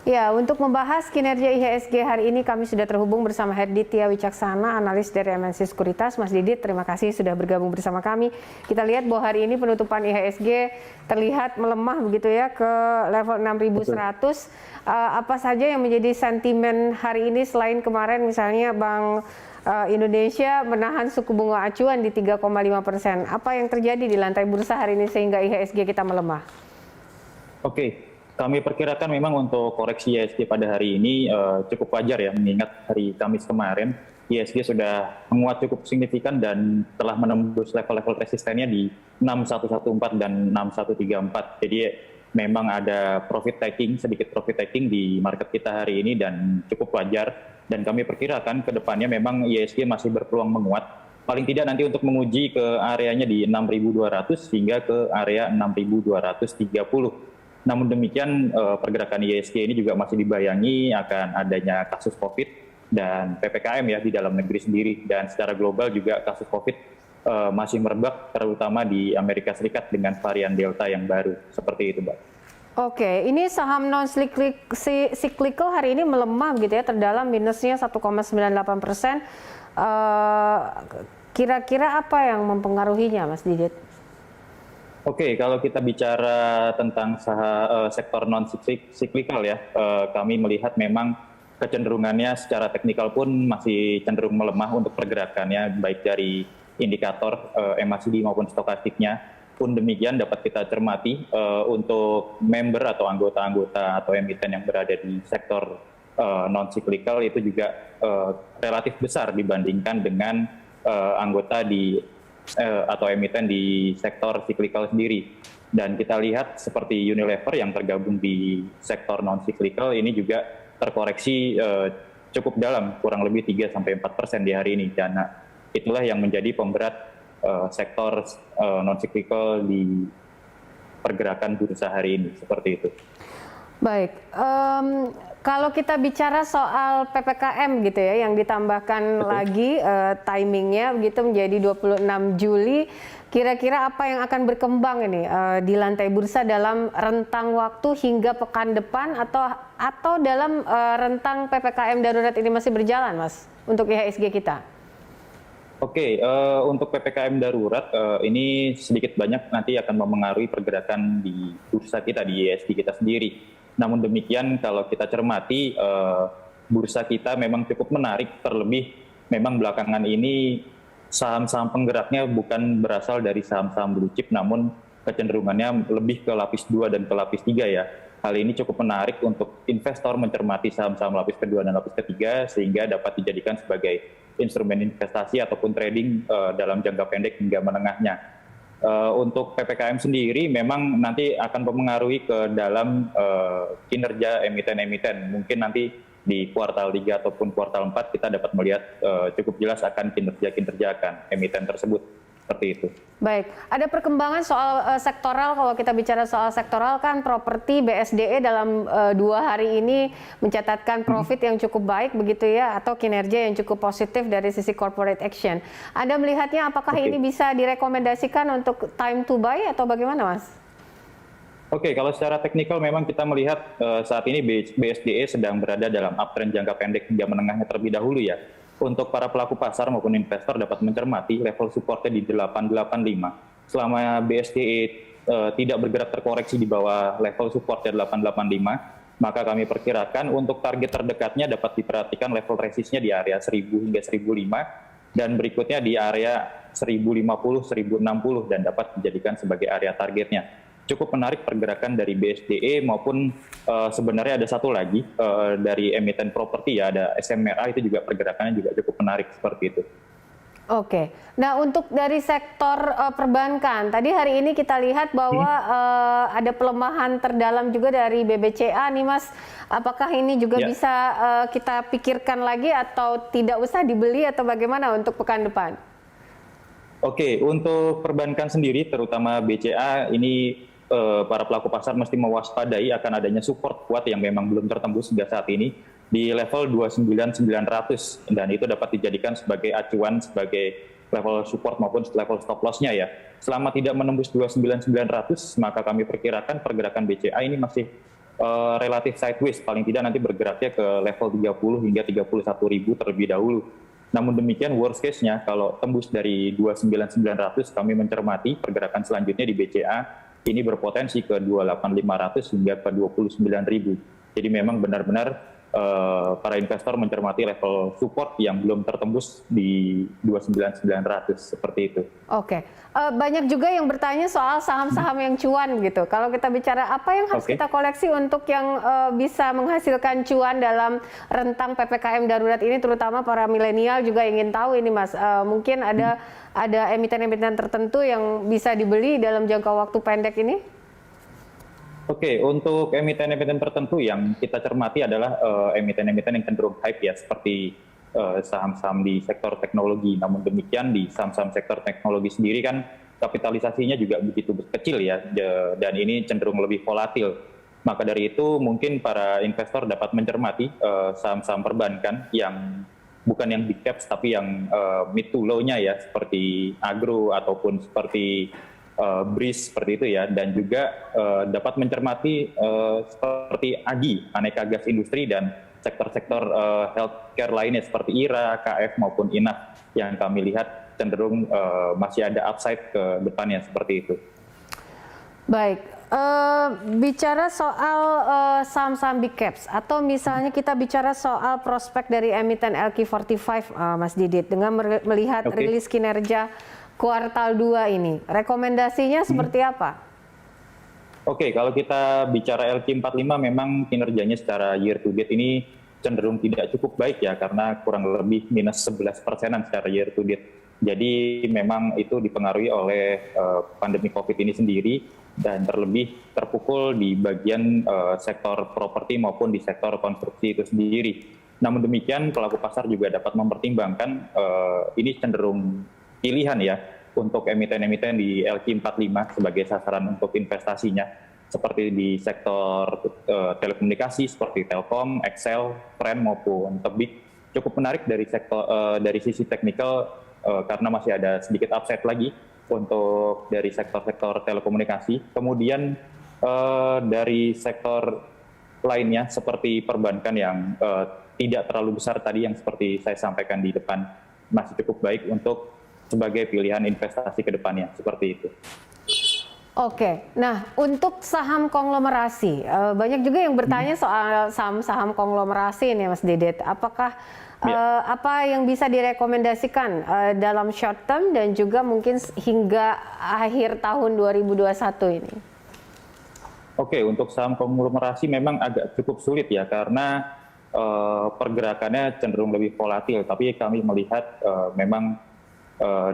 Ya, untuk membahas kinerja IHSG hari ini kami sudah terhubung bersama Herditya Wicaksana, analis dari MNC Sekuritas. Mas Didit, terima kasih sudah bergabung bersama kami. Kita lihat bahwa hari ini penutupan IHSG terlihat melemah begitu ya ke level 6.100. Apa saja yang menjadi sentimen hari ini selain kemarin misalnya Bank Indonesia menahan suku bunga acuan di 3,5%. Apa yang terjadi di lantai bursa hari ini sehingga IHSG kita melemah? Oke, kami perkirakan memang untuk koreksi IHSG pada hari ini cukup wajar ya, mengingat hari Kamis kemarin IHSG sudah menguat cukup signifikan dan telah menembus level-level resistennya di 6114 dan 6134. Jadi memang ada sedikit profit taking di market kita hari ini dan cukup wajar. Dan kami perkirakan ke depannya memang IHSG masih berpeluang menguat. Paling tidak nanti untuk menguji ke areanya di 6.200 hingga ke area 6.230. Namun demikian pergerakan IHSG ini juga masih dibayangi akan adanya kasus COVID dan PPKM ya di dalam negeri sendiri, dan secara global juga kasus COVID masih merebak terutama di Amerika Serikat dengan varian Delta yang baru, seperti itu, Mbak. Oke, ini saham non-cyclical hari ini melemah gitu ya, terdalam minusnya 1,98%. Kira-kira apa yang mempengaruhinya, Mas Didit? Oke, kalau kita bicara tentang sektor non-cyclical ya, kami melihat memang kecenderungannya secara teknikal pun masih cenderung melemah untuk pergerakannya, baik dari indikator MACD maupun stokastiknya. Pun demikian dapat kita cermati untuk member atau anggota-anggota atau emiten yang berada di sektor non-cyclical itu juga relatif besar dibandingkan dengan anggota atau emiten di sektor cyclical sendiri. Dan kita lihat seperti Unilever yang tergabung di sektor non-cyclical ini juga terkoreksi cukup dalam, kurang lebih 3-4% di hari ini. Dan itulah yang menjadi pemberat sektor non-cyclical di pergerakan bursa hari ini, seperti itu. Baik, kalau kita bicara soal PPKM gitu ya, yang ditambahkan lagi timingnya begitu menjadi 26 Juli, kira-kira apa yang akan berkembang ini di lantai bursa dalam rentang waktu hingga pekan depan atau dalam rentang PPKM darurat ini masih berjalan, Mas, untuk IHSG kita? Oke, untuk PPKM darurat ini sedikit banyak nanti akan memengaruhi pergerakan di bursa kita, di IHSG kita sendiri. Namun demikian kalau kita cermati bursa kita memang cukup menarik, terlebih memang belakangan ini saham-saham penggeraknya bukan berasal dari saham-saham blue chip, namun kecenderungannya lebih ke lapis 2 dan ke lapis 3 ya. Hal ini cukup menarik untuk investor mencermati saham-saham lapis kedua dan lapis ketiga sehingga dapat dijadikan sebagai instrumen investasi ataupun trading dalam jangka pendek hingga menengahnya. Untuk PPKM sendiri memang nanti akan mempengaruhi ke dalam kinerja emiten-emiten. Mungkin nanti di kuartal 3 ataupun kuartal 4 kita dapat melihat cukup jelas akan kinerja akan emiten tersebut. Seperti itu. Baik, ada perkembangan soal sektoral. Kalau kita bicara soal sektoral kan properti BSDE dalam 2 hari ini mencatatkan profit yang cukup baik begitu ya, atau kinerja yang cukup positif dari sisi corporate action. Anda melihatnya apakah ini bisa direkomendasikan untuk time to buy atau bagaimana, Mas? Oke, kalau secara teknikal memang kita melihat saat ini BSDE sedang berada dalam uptrend jangka pendek hingga menengahnya terlebih dahulu ya. Untuk para pelaku pasar maupun investor dapat mencermati level supportnya di 885. Selama BSDE tidak bergerak terkoreksi di bawah level supportnya 885, maka kami perkirakan untuk target terdekatnya dapat diperhatikan level resistnya di area 1000 hingga 1005 dan berikutnya di area 1050, 1060 dan dapat dijadikan sebagai area targetnya. Cukup menarik pergerakan dari BSDE maupun sebenarnya ada satu lagi dari emiten properti ya, ada SMRA, itu juga pergerakannya juga cukup menarik seperti itu. Oke, nah untuk dari sektor perbankan, tadi hari ini kita lihat bahwa ada pelemahan terdalam juga dari BBCA nih, Mas. Apakah ini juga bisa kita pikirkan lagi atau tidak usah dibeli atau bagaimana untuk pekan depan? Oke, untuk perbankan sendiri terutama BCA ini para pelaku pasar mesti mewaspadai akan adanya support kuat yang memang belum tertembus hingga saat ini di level 29.900, dan itu dapat dijadikan sebagai acuan sebagai level support maupun level stop loss-nya ya. Selama tidak menembus 29.900 maka kami perkirakan pergerakan BCA ini masih relatif sideways, paling tidak nanti bergeraknya ke level 30 hingga 31.000 terlebih dahulu. Namun demikian worst case-nya kalau tembus dari 29.900 kami mencermati pergerakan selanjutnya di BCA ini berpotensi ke 28.500 hingga ke 29.000. Jadi memang benar-benar para investor mencermati level support yang belum tertembus di 29.900 seperti itu. Oke, banyak juga yang bertanya soal saham-saham yang cuan gitu. Kalau kita bicara apa yang harus kita koleksi untuk yang bisa menghasilkan cuan dalam rentang PPKM darurat ini, terutama para milenial juga ingin tahu ini Mas. Mungkin ada emiten-emiten tertentu yang bisa dibeli dalam jangka waktu pendek ini? Oke, untuk emiten-emiten tertentu yang kita cermati adalah emiten-emiten yang cenderung hype ya, seperti saham-saham di sektor teknologi. Namun demikian di saham-saham sektor teknologi sendiri kan kapitalisasinya juga begitu kecil ya, dan ini cenderung lebih volatil. Maka dari itu mungkin para investor dapat mencermati saham-saham perbankan yang bukan yang big caps tapi yang mid to low-nya ya, seperti agro ataupun seperti BRIS seperti itu ya, dan juga dapat mencermati seperti AGI, aneka gas industri, dan sektor-sektor healthcare lainnya seperti IRA, KF maupun INAF yang kami lihat cenderung masih ada upside ke depannya seperti itu. Baik, bicara soal saham-saham big caps atau misalnya kita bicara soal prospek dari emiten LQ45, Mas Didit, dengan melihat rilis kinerja kuartal 2 ini, rekomendasinya seperti apa? Oke, kalau kita bicara LQ45 memang kinerjanya secara year to date ini cenderung tidak cukup baik ya, karena kurang lebih minus 11%-an secara year to date. Jadi memang itu dipengaruhi oleh pandemi COVID ini sendiri dan terlebih terpukul di bagian sektor properti maupun di sektor konstruksi itu sendiri. Namun demikian pelaku pasar juga dapat mempertimbangkan ini cenderung pilihan ya untuk emiten-emiten di LQ45 sebagai sasaran untuk investasinya, seperti di sektor telekomunikasi seperti Telkom, Excel, Trend maupun Tebik. Cukup menarik dari sektor dari sisi teknikal karena masih ada sedikit upside lagi untuk dari sektor-sektor telekomunikasi. Kemudian dari sektor lainnya seperti perbankan yang tidak terlalu besar tadi yang seperti saya sampaikan di depan, masih cukup baik untuk sebagai pilihan investasi ke depannya, seperti itu. Oke, nah untuk saham konglomerasi, banyak juga yang bertanya soal saham-saham konglomerasi ini Mas Didit. Apakah apa yang bisa direkomendasikan dalam short term dan juga mungkin hingga akhir tahun 2021 ini? Oke, untuk saham konglomerasi memang agak cukup sulit ya, karena pergerakannya cenderung lebih volatil, tapi kami melihat memang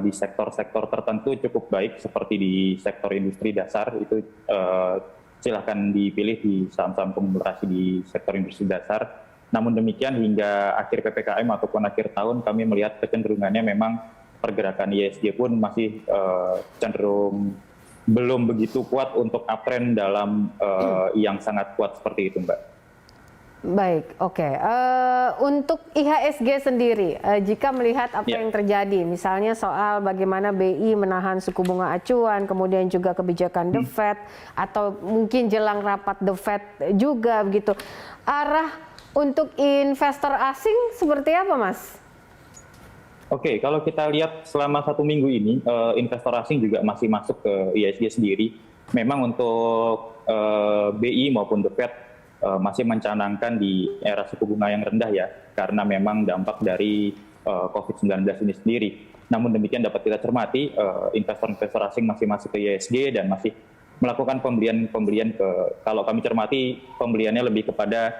di sektor-sektor tertentu cukup baik, seperti di sektor industri dasar itu silahkan dipilih di saham-saham konglomerasi di sektor industri dasar. Namun demikian hingga akhir PPKM ataupun akhir tahun kami melihat kecenderungannya memang pergerakan IHSG pun masih cenderung belum begitu kuat untuk uptrend dalam yang sangat kuat seperti itu, Mbak. Baik, oke. Untuk IHSG sendiri, jika melihat apa yang terjadi, misalnya soal bagaimana BI menahan suku bunga acuan, kemudian juga kebijakan The Fed, atau mungkin jelang rapat The Fed juga begitu, arah untuk investor asing seperti apa, Mas? Oke, kalau kita lihat selama 1 minggu ini, investor asing juga masih masuk ke IHSG sendiri. Memang untuk BI maupun The Fed masih mencanangkan di era suku bunga yang rendah ya, karena memang dampak dari COVID-19 ini sendiri. Namun demikian dapat kita cermati, investor-investor asing masih masuk ke IHSG dan masih melakukan pembelian ke, kalau kami cermati pembeliannya lebih kepada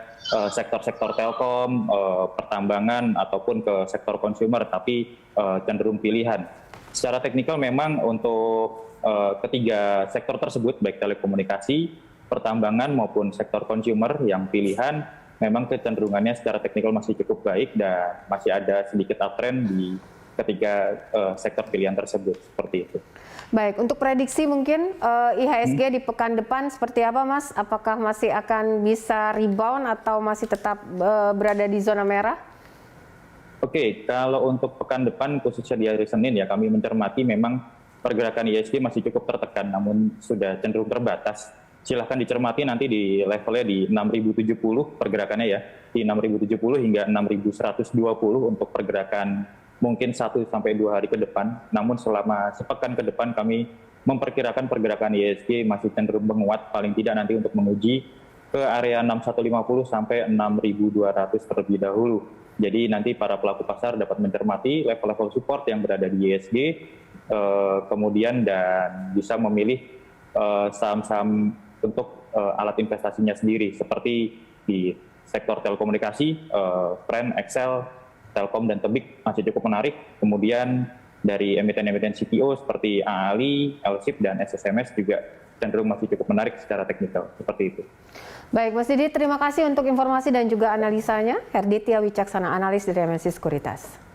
sektor-sektor telkom, pertambangan ataupun ke sektor consumer, tapi cenderung pilihan. Secara teknikal memang untuk ketiga sektor tersebut, baik telekomunikasi, pertambangan maupun sektor consumer yang pilihan, memang kecenderungannya secara teknikal masih cukup baik dan masih ada sedikit uptrend di ketiga sektor pilihan tersebut, seperti itu. Baik, untuk prediksi mungkin IHSG di pekan depan seperti apa, Mas? Apakah masih akan bisa rebound atau masih tetap berada di zona merah? Oke, kalau untuk pekan depan khususnya di hari Senin ya, kami mencermati memang pergerakan IHSG masih cukup tertekan, namun sudah cenderung terbatas. silahkan dicermati nanti di levelnya di 6.070 pergerakannya ya, di 6.070 hingga 6.120 untuk pergerakan mungkin 1 sampai 2 hari ke depan. Namun selama sepekan ke depan kami memperkirakan pergerakan IHSG masih cenderung menguat, paling tidak nanti untuk menguji ke area 6150 sampai 6.200 terlebih dahulu. Jadi nanti para pelaku pasar dapat mencermati level-level support yang berada di IHSG, kemudian dan bisa memilih saham-saham untuk alat investasinya sendiri, seperti di sektor telekomunikasi, Trend, Excel, Telkom, dan Tebik masih cukup menarik. Kemudian dari emiten-emiten CPO seperti AALI, LSIP, dan SSMS juga cenderung masih cukup menarik secara teknikal, seperti itu. Baik, Mas Didi, terima kasih untuk informasi dan juga analisanya. Herditya Wicaksana, analis dari MNC Sekuritas.